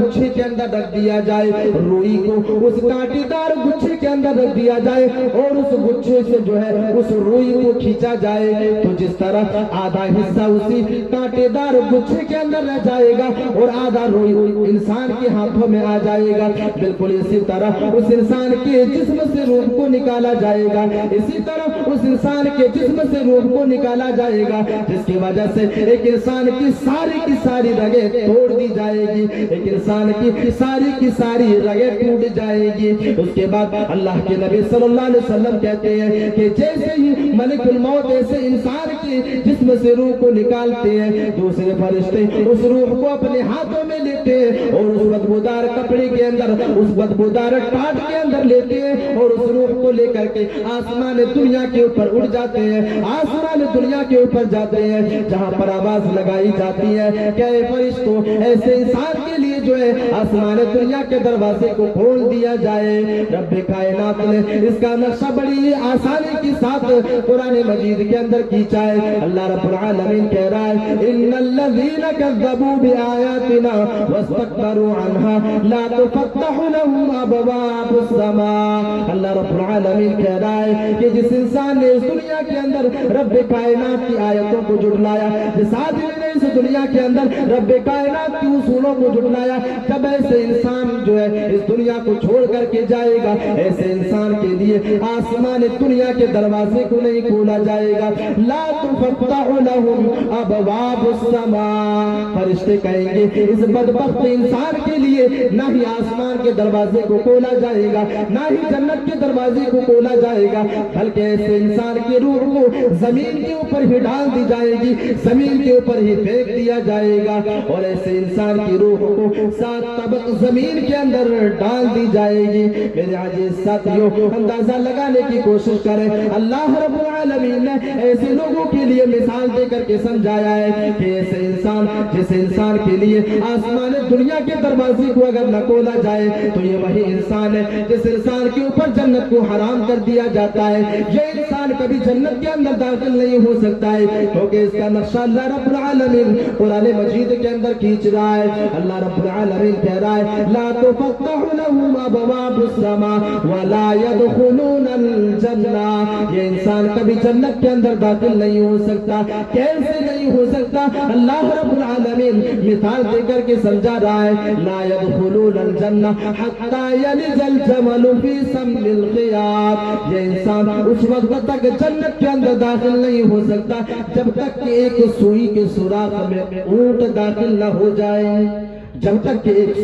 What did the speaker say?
गुच्छे के अंदर रख दिया जाए, रुई को उस कांटेदार गुच्छे के अंदर रख दिया जाए और उस गुच्छे से जो है उस रुई को खींचा जाए, तो जिस तरह आधा हिस्सा उसी कांटेदार गुच्छे के अंदर रह जाएगा और आधा रुई इंसान के हाथों में आ जाएगा, बिल्कुल इसी तरह उस इंसान के जिस्म से रूह को निकाला जाएगा, इसी तरह उस इंसान के जिस्म से रूह को निकाला जाएगा, जिसकी वजह से एक इंसान की सारी रगें तोड़ दी जाएगी, एक इंसान की सारी रगें टूट जाएगी। उसके बाद अल्लाह के नबी सल्लल्लाहु अलैहि वसल्लम कहते हैं कि जैसे ही मलिकुल मौत ऐसे इंसान के जिस्म से रूह को निकालते हैं, दूसरे फरिश्ते उस रूह को अपने हाथों में लेते हैं और उस बदबूदार कपड़े के अंदर, उस बदबूदार टाट के अंदर लेते हैं और उस रूह को लेकर के आसमान दुनिया के ऊपर उड़ जाते हैं, आसमान दुनिया के ऊपर जाते हैं, जहां पर आवाज लगाई जाती है क्या फरिश्तों ऐसे इंसान के लिए जो है आसमान दुनिया के दरवाजे को खोल दिया जाए। रब कायनात ने इसका नक्शा बड़ी आसानी के साथ कुरान मजीद के अंदर खींचा है। अल्लाह रब्बुल आलमीन कह रहा है इन्नल्लज़ीना कज़्ज़बू बिआयातिना वस्तकबरू अन्हा ला तुफ़त्तहु लहुम अबवाबुस समा। अल्लाह रब्बुल आलमीन कह रहा है कि जिस इंसान ने इस दुनिया के अंदर रब कायनात की आयतों को जुटलाया, जिस आदमी ने इस दुनिया के अंदर रब कायनात की उसूलों को जुटलाया, जब ऐसे इंसान जो है इस दुनिया को छोड़ करके जाएगा, ऐसे इंसान के लिए आसमान दुनिया के दरवाजे को नहीं खोला जाएगा। ला तुफ़त्तहु लहुम अबवाबुस समा। फरिश्ते कहेंगे इस बदबख्त इंसान के लिए ना ही आसमान के दरवाजे को खोला जाएगा, ना ही जन्नत के दरवाजे को खोला जाएगा, बल्कि ऐसे इंसान की रूह को जमीन के ऊपर ही डाल दी जाएगी, जमीन के ऊपर ही फेंक दिया जाएगा और ऐसे इंसान की रूह को 7 तबक जमीन के अंदर डाल दी जाएगी। मेरे अजीज साथियों, अंदाजा लगाने की कोशिश करें, अल्लाह रब्बुल आलमीन ने ऐसे लोगों के लिए मिसाल देकर के समझाया है कि ऐसे इंसान, जिस इंसान के लिए आसमान दुनिया के दरवाजे को अगर न खोला जाए तो ये वही इंसान है जिस इंसान के ऊपर जन्नत को हराम कर दिया जाता है। ये इंसान कभी जन्नत के अंदर दाखिल नहीं हो सकता है, क्योंकि इसका नक्शा अल्लाह रब्बुल आलमीन कुरान मजीद के अंदर खींच रहा है। अल्लाह रब्बुल आलमीन कह रहा है ला तुफ़त्तहु लहुम अबवाबुस समा वला यदखुलूनल जन्ना। ये इंसान कभी जन्नत के अंदर दाखिल नहीं हो सकता। कैसे नहीं हो सकता? अल्लाह रब्बुल आलमीन मिसाल देकर के समझा रहा है ला यदखुलूनल जन्ना हत्ता यलिजल जमलु फी सम्मिल खियात। ये इंसान उस वक्त तक जन्नत के अंदर दाखिल नहीं हो सकता जब तक कि एक सुई के सुराख में ऊंट दाखिल न हो जाए, जब तक कि एक